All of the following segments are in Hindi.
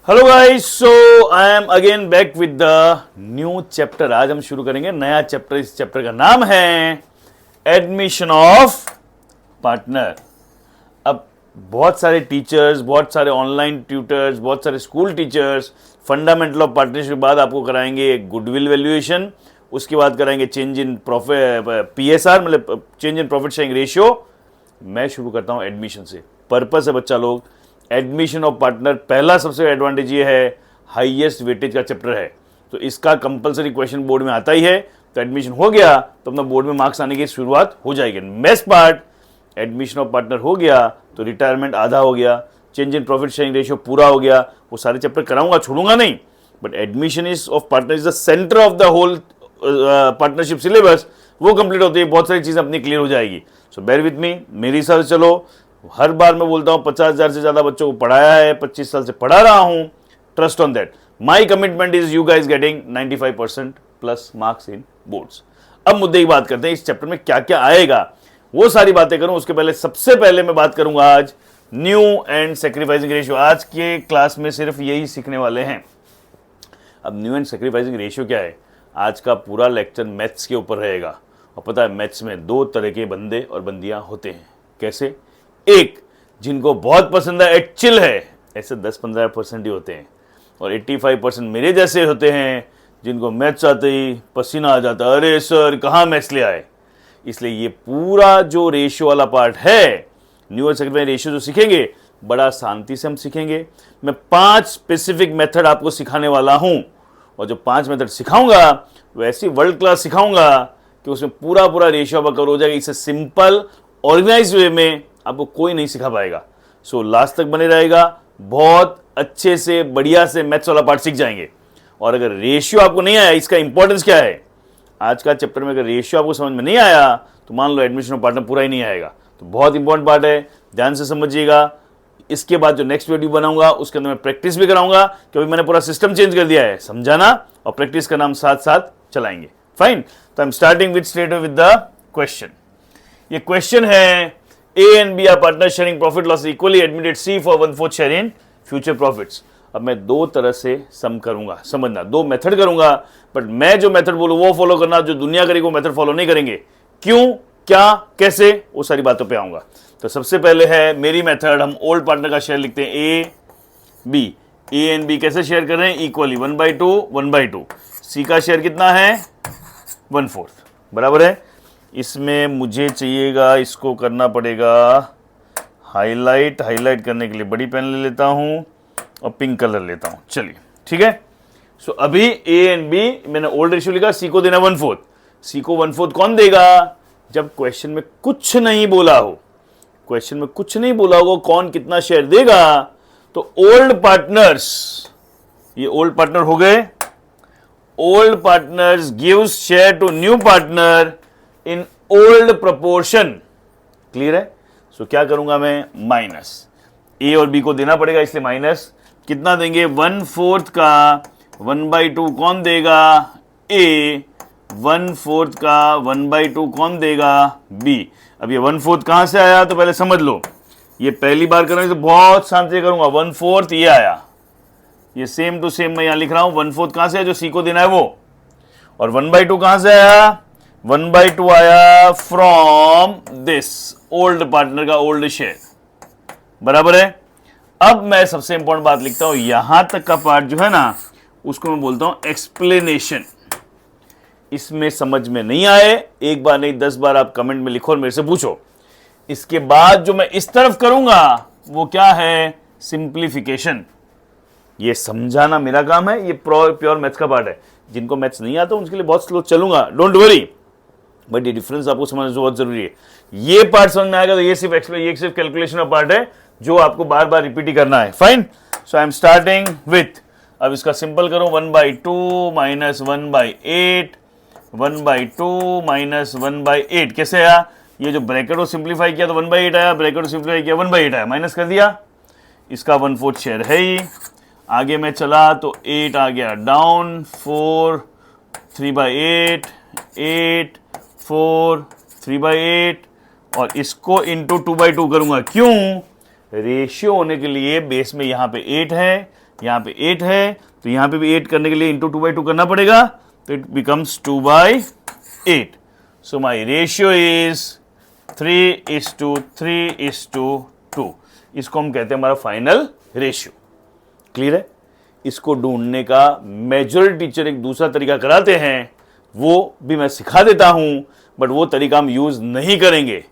Hello guys, so I am again back with the new chapter. आज हम शुरू करेंगे नया चैप्टर। इस चैप्टर का नाम है एडमिशन ऑफ पार्टनर। अब बहुत सारे टीचर्स, बहुत सारे ऑनलाइन ट्यूटर्स, बहुत सारे school teachers fundamental of partnership के बाद आपको कराएंगे गुडविल वैल्यूएशन, उसके बाद कराएंगे चेंज इन प्रॉफिट PSR, मतलब change in profit sharing ratio. मैं शुरू करता हूं एडमिशन से। पर्पस है बच्चा लोग, एडमिशन ऑफ पार्टनर पहला सबसे एडवांटेज ये है हाईएस्ट वेटेज का चैप्टर है, तो इसका कंपलसरी क्वेश्चन बोर्ड में आता ही है। तो एडमिशन हो गया तो अपना बोर्ड में मार्क्स आने की शुरुआत हो जाएगी। Best part, admission of partner हो गया तो रिटायरमेंट आधा हो गया, change in profit sharing ratio पूरा हो गया। वो सारे चैप्टर कराऊंगा, छोड़ूंगा नहीं, but admission is of partner is the centre of the whole partnership syllabus. वो कंप्लीट होती है, बहुत सारी चीजें अपनी क्लियर हो जाएगी। सो बेयर विथ मी, मेरे हिसाब से चलो। हर बार मैं बोलता हूं 50,000 से ज्यादा बच्चों को पढ़ाया है, 25 साल से पढ़ा रहा हूं। Trust on that, my commitment is you guys getting 95% plus marks in boards. अब मुद्दे की बात करते हैं, इस चैप्टर में क्या क्या आएगा वो सारी बातें करूं। उसके पहले सबसे पहले मैं बात करूंगा आज न्यू एंड सेक्रीफाइसिंग रेशियो। आज के क्लास में सिर्फ यही सीखने वाले हैं। अब न्यू एंड सेक्रीफाइसिंग रेशियो क्या है, आज का पूरा लेक्चर मैथ्स के ऊपर रहेगा। और पता है मैथ्स में दो तरह के बंदे और बंदियां होते हैं। कैसे? एक, जिनको बहुत पसंद है, चिल है, ऐसे 10-15% ही होते हैं, और 85% मेरे जैसे होते हैं जिनको मैथ्स आते ही पसीना आ जाता है, अरे सर कहाँ मैथ्स ले आए। इसलिए ये पूरा जो रेशियो वाला पार्ट है, न्यू एंड सेक्रीफाइसिंग रेशियो जो सीखेंगे, बड़ा शांति से हम सीखेंगे। मैं 5 स्पेसिफिक मेथड आपको सिखाने वाला हूं, और जो 5 मेथड सिखाऊंगा वो ऐसी वर्ल्ड क्लास सिखाऊंगा कि उसमें पूरा पूरा रेशियो कवर हो जाएगा। इसे सिंपल ऑर्गेनाइज वे में आपको कोई नहीं सिखा पाएगा। सो लास्ट तक बने रहेगा, बहुत अच्छे से बढ़िया से मैथ्स वाला पार्ट सीख जाएंगे। और अगर रेशियो आपको नहीं आया, इसका इंपॉर्टेंस क्या है, आज का चैप्टर में अगर रेशियो आपको समझ में नहीं आया तो मान लो एडमिशन ऑफ पार्टनर पूरा ही नहीं आएगा। तो बहुत इंपॉर्टेंट पार्ट है, ध्यान से समझिएगा। इसके बाद जो नेक्स्ट वीडियो बनाऊंगा उसके अंदर मैं प्रैक्टिस भी कराऊंगा, क्योंकि मैंने पूरा सिस्टम चेंज कर दिया है। समझाना और प्रैक्टिस का नाम साथ साथ चलाएंगे। फाइन, तो I am starting with straight with the question. ये क्वेश्चन है, A and B are partners sharing profit loss equally, admitted C for 1/4 share in future profits। अब मैं दो तरह से सम करूंगा, समझना, दो मेथड करूंगा, बट मैं जो मेथड बोलूं वो फॉलो करना, जो दुनिया करेगी वो मेथड फॉलो नहीं करेंगे। क्यों, क्या, कैसे, वो सारी बातों पे आऊंगा। तो सबसे पहले है मेरी मेथड, हम ओल्ड पार्टनर का शेयर लिखते हैं A B। A and B कैसे शेयर कर रहे हैं, इक्वली 1/2 1/2। C का शेयर कितना है, 1/4, बराबर है। इसमें मुझे चाहिएगा, इसको करना पड़ेगा हाईलाइट। हाईलाइट करने के लिए बड़ी पेन ले लेता हूं और पिंक कलर लेता हूं। चलिए ठीक है। सो अभी A एंड B मैंने ओल्ड रेशियो लिखा, C को देना 1/4। C को 1/4 कौन देगा, जब क्वेश्चन में कुछ नहीं बोला हो, क्वेश्चन में कुछ नहीं बोला होगा कौन कितना शेयर देगा, तो ओल्ड पार्टनर्स, ये ओल्ड पार्टनर हो गए, old partners gives share to new partner in old proportion. Clear है। सो क्या करूंगा मैं, माइनस A और B को देना पड़ेगा, इसलिए माइनस कितना देंगे, 1/4 का 1/2 कौन देगा, A। 1/4 का 1/2 कौन देगा, B। अब ये 1/4 कहां से आया, तो पहले समझ लो, ये पहली बार कर रहा हूं तो बहुत शांति से करूंगा। 1/4 ये आया, ये सेम टू सेम मैं यहां लिख रहा हूं। 1/4 कहां से है, जो C को देना है वो, और 1/2 कहां से आया, 1/2 आया फ्रॉम दिस ओल्ड पार्टनर का ओल्ड शेयर, बराबर है। अब मैं सबसे इंपॉर्टेंट बात लिखता हूं, यहां तक का पार्ट जो है ना, उसको मैं बोलता हूं एक्सप्लेनेशन। इसमें समझ में नहीं आए, एक बार नहीं 10 बार आप कमेंट में लिखो और मेरे से पूछो। इसके बाद जो मैं इस तरफ करूंगा वो क्या है, सिंप्लीफिकेशन। ये समझाना मेरा काम है, ये प्योर मैथ्स का पार्ट है। जिनको मैथ्स नहीं आता उनके लिए बहुत स्लो चलूंगा, डोंट वरी, बट ये डिफरेंस आपको समझना बहुत जरूरी है। ये पार्ट समझ में आएगा तो ये सिर्फ कैलकुलेशन का पार्ट है जो आपको बार बार रिपीट ही करना है। Fine, so I am starting with, अब इसका सिंपल करो, 1/2 माइनस 1/8, 1/2 माइनस 1/8 कैसे आया, ये जो ब्रैकेट को सिंप्लीफाई किया तो 1/8 आया, ब्रैकेट को सिंप्लीफाई किया 1/8 आया, माइनस कर दिया, इसका 1/4 शेयर है ही। आगे मैं चला तो 8 आ गया डाउन, 4 3/8, 8 4 3/8, और इसको इंटू 2/2 करूंगा। क्यों, रेशियो होने के लिए बेस में यहां पे 8 है, यहाँ पे 8 है, तो यहाँ पे भी 8 करने के लिए इंटू 2/2 करना पड़ेगा, तो it becomes 2/8. So my ratio is 3:3:2. इसको हम कहते हैं हमारा फाइनल रेशियो. क्लियर है? इसको ढूंढने का मेजॉरिटी टीचर एक दूसरा तरीका कराते हैं, वो भी मैं सिखा देता हूं, बट वो तरीका हम यूज नहीं करेंगे.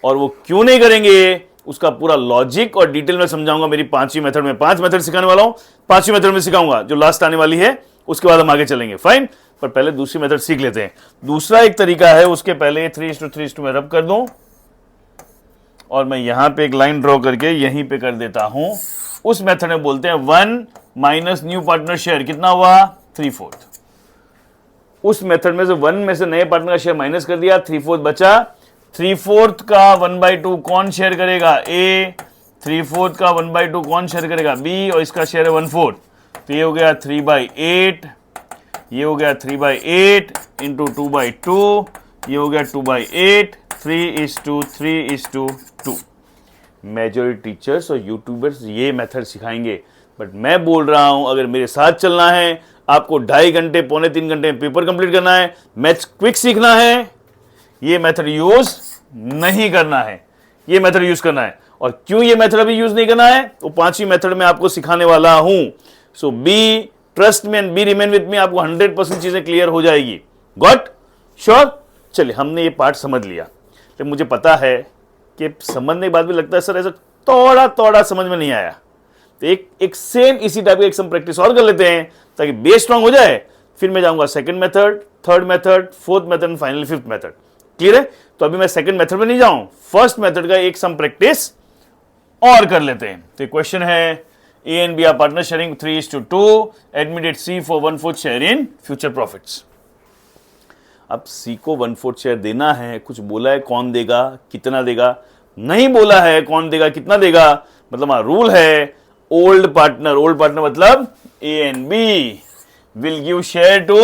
और वो क्यों नहीं करेंगे, उसका पूरा लॉजिक और डिटेल में समझाऊंगा मेरी 5वीं मेथड में. 5 मेथड सिखाने वाला हूं, 5वीं मेथड में सिखाऊंगा जो लास्ट आने वाली है, उसके बाद हम आगे चलेंगे. फाइन, पर पहले दूसरी मेथड सीख लेते हैं. दूसरा एक तरीका है, उसके पहले 3:3:2 में रब कर दूं और मैं यहां पे एक लाइन ड्रॉ करके यहीं पे कर देता हूं. उस मेथड में बोलते हैं 1 माइनस न्यू पार्टनर शेयर. कितना हुआ? 3/4. उस मेथड में से 1 में से नए पार्टनर का शेयर माइनस कर दिया, 3/4 बचा. 3/4 का 1/2 कौन शेयर करेगा? A. 3/4 का 1/2 कौन शेयर करेगा? B. और इसका शेयर है 1/4, तो ये हो गया 3/8. ये हो गया 3/8 इंटू 2/2. ये हो गया 2/8. 3:3:2. मेजॉरिटी टीचर्स और यूट्यूबर्स ये मेथड सिखाएंगे, बट मैं बोल रहा हूं अगर मेरे साथ चलना है, आपको 2.5 घंटे 2.25 घंटे में पेपर कंप्लीट करना है, मैथ्स क्विक सीखना है, ये मेथड यूज नहीं करना है, ये मेथड यूज करना है. और क्यों ये मेथड अभी यूज नहीं करना है, तो 5वीं मेथड में आपको सिखाने वाला हूं. So be trust me and be remain with me, आपको 100% चीजें क्लियर हो जाएगी. गॉट? श्योर? चलिए, हमने ये पार्ट समझ लिया. तो मुझे पता है कि समझने के बाद भी लगता है सर ऐसा थोड़ा समझ में नहीं आया, तो एक सेम इसी टाइप का एक सम प्रैक्टिस और कर लेते हैं ताकि बेस स्ट्रांग हो जाए. फिर मैं जाऊंगा second method, third method, fourth method and finally fifth method. Clear है? तो अभी मैं सेकंड मेथड में नहीं जाऊं, फर्स्ट मेथड का एक सम प्रैक्टिस और कर लेते हैं. तो क्वेश्चन है A and B are partner sharing 3:2. Admitted C for 1/4 share in future profits. अब C को 1/4 शेयर देना है, कुछ बोला है कौन देगा, कितना देगा, नहीं बोला है कौन देगा, कितना देगा. मतलब रूल है ओल्ड पार्टनर मतलब A and B will give share to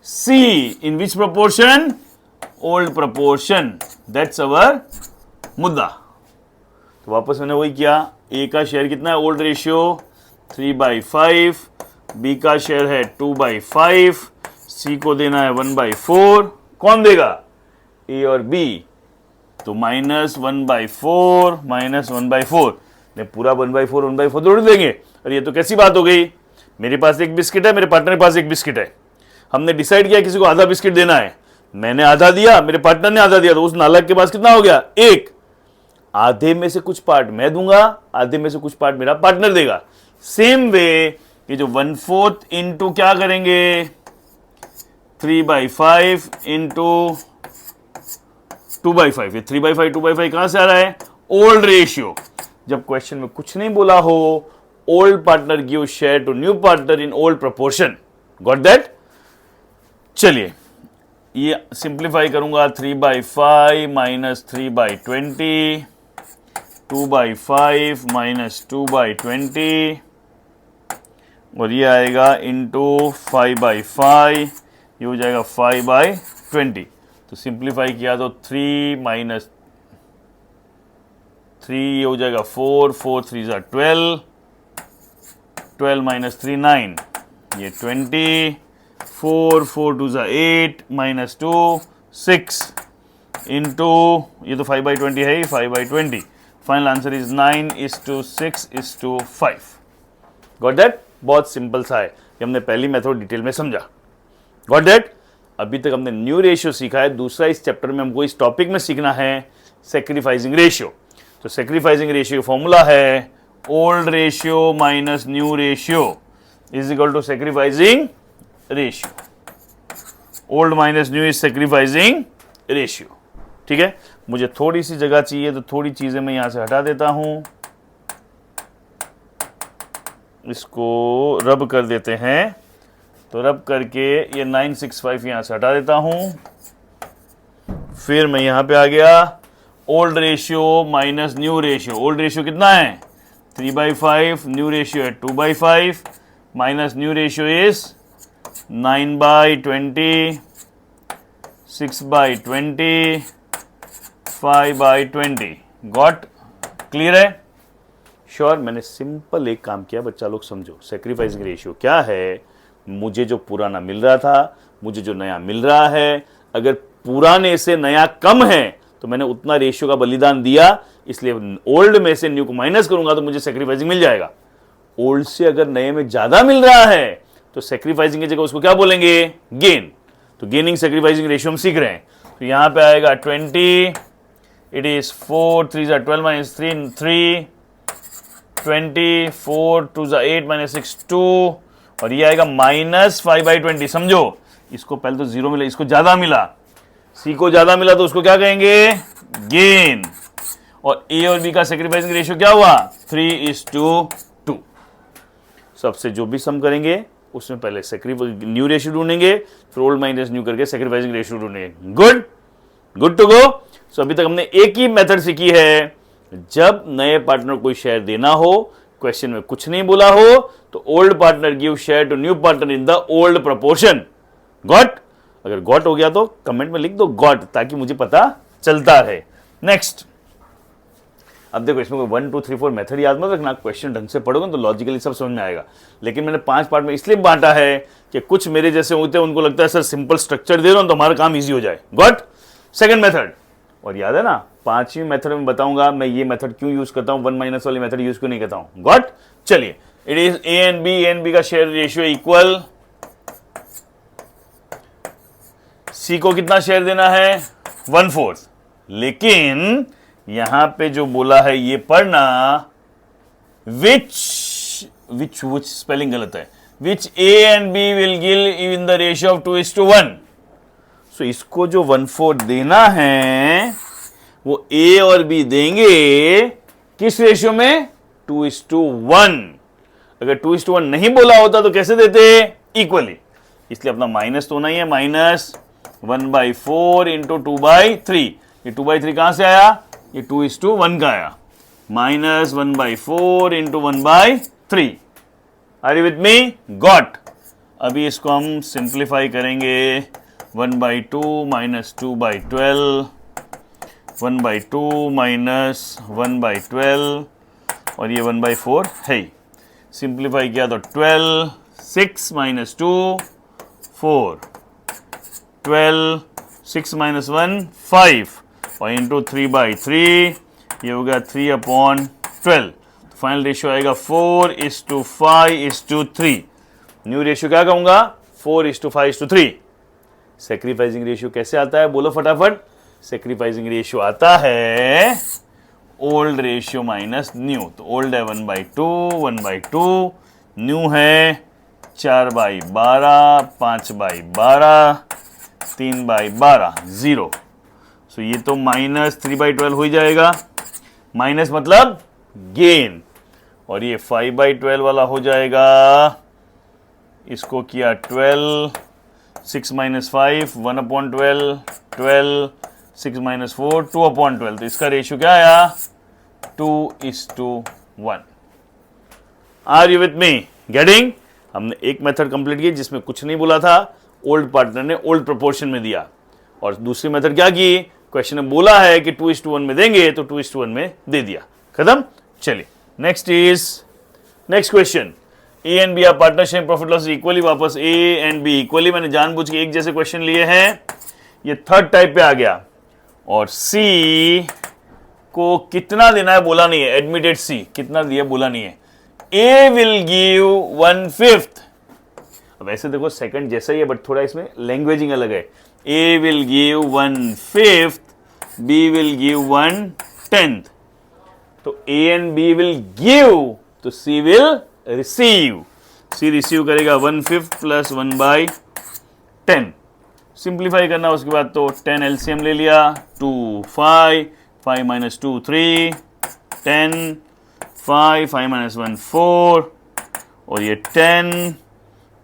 C in which proportion? Old proportion. That's our मुद्दा. तो वापस मैंने वही किया. A का शेयर कितना है? Old ratio 3/5. B का शेयर है 2/5. C को देना है 1/4. कौन देगा? A और B. तो -1/4 -1/4. पूरा 1/4 जोड़ देंगे. अरे ये तो कैसी बात हो गई, मेरे पास एक बिस्किट है, मेरे पार्टनर के पास एक बिस्किट है, हमने डिसाइड किया किसी को आधा बिस्किट देना है, मैंने आधा दिया, मेरे पार्टनर ने आधा दिया, तो उस नालायक के पास कितना हो गया? 1. आधे में से कुछ पार्ट मैं दूंगा, आधे में से कुछ पार्ट मेरा पार्टनर देगा. सेम वे ये जो 1/4 इंटू क्या करेंगे? 3/5 इंटू 2/5. ये 3/5 2/5 कहां से आ रहा है? Old ratio. जब क्वेश्चन में कुछ नहीं बोला हो, old partner give share to new partner in old proportion. Got that? चलिए ये सिंप्लीफाई करूंगा. 3/5 माइनस 3/20, 2/5 माइनस 2/20, और ये आएगा इंटू 5/5, ये हो जाएगा 5/20. तो सिंप्लीफाई किया तो 3 माइनस 3 ये हो जाएगा 4, 4 3 12, 12 माइनस 3 9, ये 20, 4 4 2 8 माइनस 2 6 इंटू ये तो 5/20 है, 5/20. Final answer is 9:6:5. Got that? बहुत सिंपल सा है, ये हमने पहली मेथड डिटेल में समझा. Got that? अभी तक हमने न्यू रेशियो सीखा है. दूसरा इस चैप्टर में हमको इस टॉपिक में सीखना है सैक्रिफाइसिंग रेशियो. तो सैक्रिफाइसिंग रेशियो फॉर्मूला है old ratio minus new ratio is equal to sacrificing ratio. Old minus new is sacrificing ratio. ठीक है, मुझे थोड़ी सी जगह चाहिए तो थोड़ी चीजें मैं यहां से हटा देता हूं, इसको रब कर देते हैं. तो रब करके ये 965 यहां से हटा देता हूं. फिर मैं यहां पे आ गया. Old ratio minus new ratio. Old ratio कितना है? 3/5. न्यू रेशियो है 2/5 minus new ratio is 9/20, 6/20, 5/20. Got? Clear है? श्योर मैंने सिंपल एक काम किया, बच्चा लोग समझो। सेक्रीफाइसिंग रेशियो क्या है? मुझे जो पुराना मिल रहा था, मुझे जो नया मिल रहा है, अगर पुराने से नया कम है तो मैंने उतना रेशियो का बलिदान दिया, इसलिए ओल्ड में से न्यू को माइनस करूंगा तो मुझे सेक्रीफाइसिंग मिल जाएगा। ओल्ड से अगर नए में ज्यादा मिल रहा है तो सेक्रीफाइसिंग की जगह उसको क्या बोलेंगे? गेन। तो गेनिंग सेक्रीफाइसिंग रेशियो हम सीख रहे हैं। तो यहां पे आएगा 20, इट इज 4 3 12 माइनस 3 3 20 4 2 8 माइनस 6 2, और ये आएगा -5/20। समझो, इसको पहले तो 0 मिला, इसको ज्यादा मिला, सी को ज्यादा मिला तो उसको क्या कहेंगे? गेन। और ए और बी का सेक्रीफाइसिंग रेशियो क्या हुआ? 3:2। सबसे जो भी सम करेंगे उसमें पहले न्यू रेशियो ढूंढेंगे, फिर ओल्ड माइनस न्यू करके सेक्रीफाइसिंग रेशियो ढूंढेंगे। Good to go. सो अभी तक हमने एक ही मेथड सीखी है, जब नए पार्टनर को शेयर देना हो, क्वेश्चन में कुछ नहीं बोला हो, तो old partner give share to new partner in the old proportion. Got? अगर गॉट हो गया तो कमेंट में लिख दो गॉट, ताकि मुझे पता चलता रहे। नेक्स्ट, अब देखो इसमें कोई 1 2 3 4 मेथड याद मत रखना, क्वेश्चन ढंग से पढ़ोगे तो लॉजिकली सब समझ में आएगा। लेकिन मैंने 5 पार्ट में इसलिए बांटा है कि कुछ मेरे जैसे होते हैं, उनको लगता है सर सिंपल स्ट्रक्चर दे रहा हूं तो हमारा काम इजी हो जाए। गॉट? सेकंड मेथड, और याद है ना 5वीं मेथड में बताऊंगा मैं ये मेथड क्यों यूज करता हूं, 1 माइनस वाली मेथड यूज क्यों नहीं करता हूं। गॉट? चलिए, it is A and B का शेयर रेशियो इक्वल, सी को कितना शेयर देना है? 1/4। लेकिन यहां पे जो बोला है ये पढ़ना, विच स्पेलिंग गलत है, which A and B will give in the ratio of 2:1। So इसको जो 1/4 देना है वो ए और बी देंगे किस रेशियो में? 2:1। अगर 2:1 नहीं बोला होता तो कैसे देते? इक्वली। इसलिए अपना माइनस तो नहीं है, -1/4 इंटू 2/3। ये 2/3 कहां से आया? ये 2:1 का आया, -1/4 into 1/3। Are you with me? Got? अभी इसको हम सिंप्लीफाई करेंगे, 1/2 -2/12, 1/2 -1/12, और ये 1/4 है। सिंप्लीफाई किया तो 12, 6 - 2 4, 12, 6 - 1 5, और इंटू 3/3, ये होगा 3/12। फाइनल रेशियो आएगा 4:5:3। न्यू रेशियो क्या कहूंगा? 4:5:3। सेक्रीफाइसिंग रेशियो कैसे आता है? बोलो फटाफट। सेक्रीफाइसिंग रेशियो आता है ओल्ड रेशियो माइनस न्यू। तो ओल्ड है 1/2, न्यू है 4/12, 5/12, 3/12, 0। सो ये तो -3/12 हो जाएगा, माइनस मतलब गेन, और ये 5/12 वाला हो जाएगा। इसको किया 12, 6 - 5 1/12, 12 6 - 4 2/12। तो इसका रेशियो क्या आया? 2:1। Are you with me? Getting? हमने एक मेथड कंप्लीट की जिसमें कुछ नहीं बोला था, ओल्ड पार्टनर ने ओल्ड प्रोपोर्शन में दिया, और दूसरी मेथड क्या की? क्वेश्चन में बोला है कि 2:1 में देंगे तो 2:1 में दे दिया। खत्म? चलिए next question. A and B are partnership profit loss equally. वापस ए एंड बी इक्वली, मैंने जानबूझ के एक जैसे क्वेश्चन लिए हैं। ये थर्ड टाइप पे आ गया, और सी को कितना देना है बोला नहीं है। एडमिटेड सी कितना दिया बोला नहीं है। A will give 1/5। अब ऐसे देखो सेकंड जैसा ही है, बट थोड़ा इसमें लैंग्वेजिंग अलग है। A will give 1/5, B will give 1/10। तो A and B will give, तो C will receive. C receive करेगा 1/5 + 1/10। सिंप्लीफाई करना उसके बाद तो 10 एलसीएम ले लिया, 2 5, 5 - 2 3, 10 5, 5 - 1 4, और ये 10,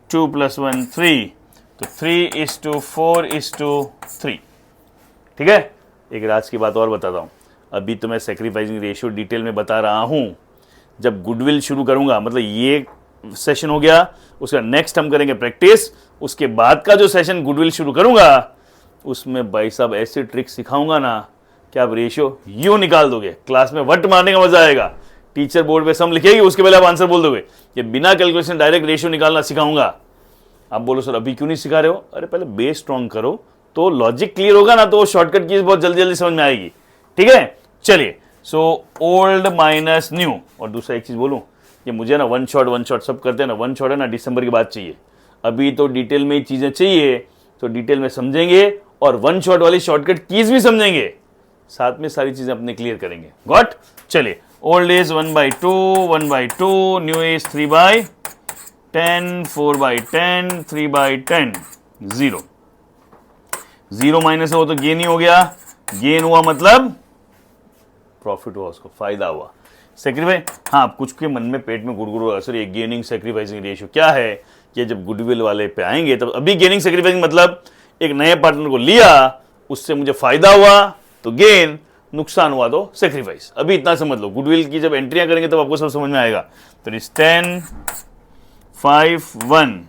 2 + 1 3, तो 3:4:3। ठीक है? एक राज की बात और बताता हूं। अभी तो मैं सेक्रीफाइसिंग रेशियो डिटेल में बता रहा हूं, जब गुडविल शुरू करूंगा, मतलब ये सेशन हो गया, उसका नेक्स्ट हम करेंगे प्रैक्टिस, उसके बाद का जो सेशन गुडविल शुरू करूंगा उसमें भाई साहब ऐसे ट्रिक सिखाऊंगा ना कि आप रेशियो यूं निकाल दोगे, क्लास में वट मारने का मजा आएगा। टीचर बोर्ड पे सम लिखेगी, उसके पहले आप आंसर बोल दोगे। ये बिना कैलकुलेशन डायरेक्ट रेशियो निकालना सिखाऊंगा। आप बोलो सर अभी क्यों नहीं सिखा रहे हो? अरे पहले बेस स्ट्रॉन्ग करो तो लॉजिक क्लियर होगा ना, तो शॉर्टकट कीज बहुत जल्दी जल्दी समझ में आएगी। ठीक है, चलिए। So old minus new. और दूसरा एक चीज बोलूं, ये मुझे ना वन शॉट सब करते हैं ना, वन शॉट है ना, दिसंबर की बात चाहिए। अभी तो डिटेल में चीजें चाहिए, तो डिटेल में समझेंगे और वन शॉट वाली शॉर्टकट कीज भी समझेंगे, साथ में सारी चीजें अपने क्लियर करेंगे। गॉट? चलिए, old is 1/2, 1/2, new is 3/10, 4/10, 3/10, 0। 0 minus हो तो गेन ही हो गया, गेन हुआ मतलब प्रॉफिट हुआ, उसको फायदा हुआ। सेक्रीफाइस, हाँ कुछ के मन में पेट में गुड़गुड़ होगा, सर ये गेनिंग सेक्रीफाइसिंग रेशियो क्या है? ये जब गुडविल वाले पे आएंगे तब। अभी गेनिंग सेक्रीफाइसिंग मतलब एक नए पार्टनर को लिया, उससे मुझे फायदा हुआ तो गेन, नुकसान हुआ तो सेक्रीफाइस। अभी इतना समझ लो, गुडविल की जब एंट्रियां करेंगे तब आपको सब समझ में आएगा। तो इस 10, 5, 1,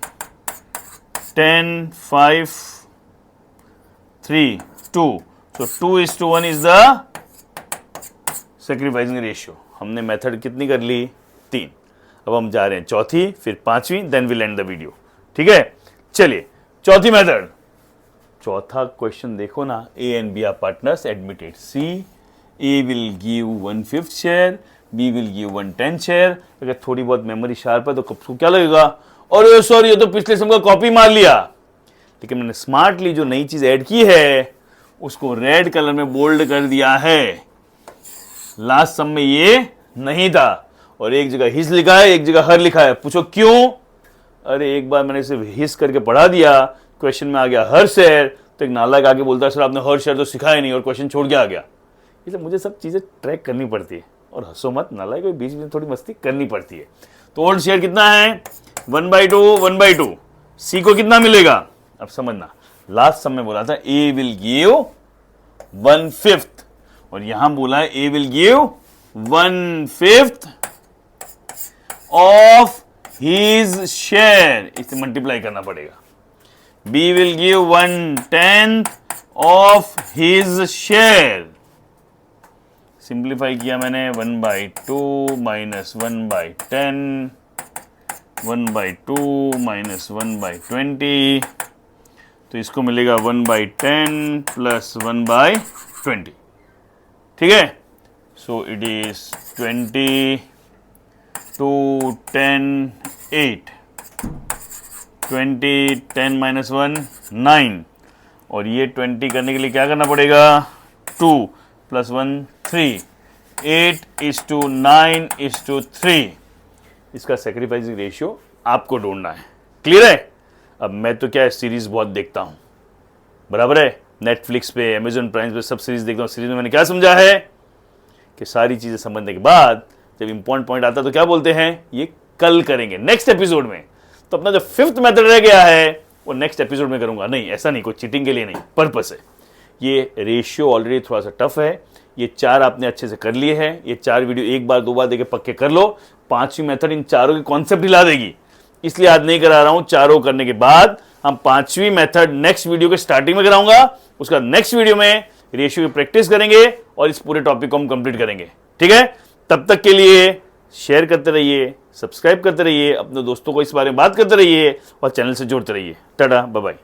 10, 5, 3, 2। So 2:1 is the sacrificing ratio. हमने मेथड कितनी कर ली? 3। अब हम जा रहे हैं चौथी, फिर पांचवी, then will end the video. ठीक है, चलिए चौथी मेथड। चौथा क्वेश्चन देखो ना, A and B are partners admitted. C, A will give 1/5 share, B will give 1/10 share. अगर थोड़ी बहुत मेमोरी शार्प है तो सबको क्या लगेगा, और सॉरी ये तो पिछले सम का कॉपी मार लिया। लेकिन मैंने स्मार्टली जो नई चीज ऐड की है उसको रेड कलर में बोल्ड कर दिया है। लास्ट सम में ये नहीं था, और एक जगह हिस लिखा है, एक जगह हर लिखा है। पूछो क्यों? अरे एक बार मैंने सिर्फ हिस करके पढ़ा दिया, क्वेश्चन में आ गया हर शेयर, तो एक नालायक आके बोलता है सर आपने हर शेयर तो सिखाया नहीं, और क्वेश्चन छोड़ के आ गया। इसलिए मुझे सब चीजें ट्रैक करनी पड़ती है, और हंसो मत, नालायक को बीच में थोड़ी मस्ती करनी पड़ती है। तो ओल्ड शेयर कितना है? 1/2, 1/2। सी को कितना मिलेगा? अब समझना, लास्ट सम में बोला था ए विल गिव 1/5, और यहां बोला है A will give 1/5 of his share, इसे मल्टीप्लाई करना पड़ेगा। B will give 1/10 of his share. Simplify किया मैंने, 1/2 माइनस 1/10, 1/2 माइनस 1/20, तो इसको मिलेगा 1/10 प्लस 1/20। ठीक है, सो इट इज 20, 2, 10, 8, 20, 10 माइनस 1, 9, और ये 20 करने के लिए क्या करना पड़ेगा? 2 प्लस 1, 3, 8:9:3। इसका सेक्रीफाइसिंग रेशियो आपको ढूंढना है। क्लियर है? अब मैं तो क्या है, सीरीज बहुत देखता हूं, बराबर है। नेटफ्लिक्स पे, अमेजॉन प्राइम पे सब सीरीज देखता हूं। सीरीज में मैंने क्या समझा है कि सारी चीजें समझने के बाद जब इंपॉर्टेंट पॉइंट आता है तो क्या बोलते हैं, ये कल करेंगे नेक्स्ट एपिसोड में। तो अपना जो 5th मेथड रह गया है वो नेक्स्ट एपिसोड में करूंगा। नहीं, ऐसा नहीं, कोई चीटिंग के लिए नहीं, पर्पस है। ये रेशियो ऑलरेडी थोड़ा सा टफ है। ये 4 आपने अच्छे से कर लिए हैं। ये 4 वीडियो एक बार 2 बार देके पक्के कर लो। 5वीं मेथड इन चारों की कॉन्सेप्ट हिला देगी, इसलिए आज नहीं करा रहा हूं। चारों करने के बाद हम 5वीं मेथड नेक्स्ट वीडियो के स्टार्टिंग में कराऊंगा। उसका नेक्स्ट वीडियो में रेशियो की प्रैक्टिस करेंगे और इस पूरे टॉपिक को हम कंप्लीट करेंगे। ठीक है, तब तक के लिए शेयर करते रहिए, सब्सक्राइब करते रहिए, अपने दोस्तों को इस बारे में बात करते रहिए और चैनल से जोड़ते रहिए। Tata, bye bye.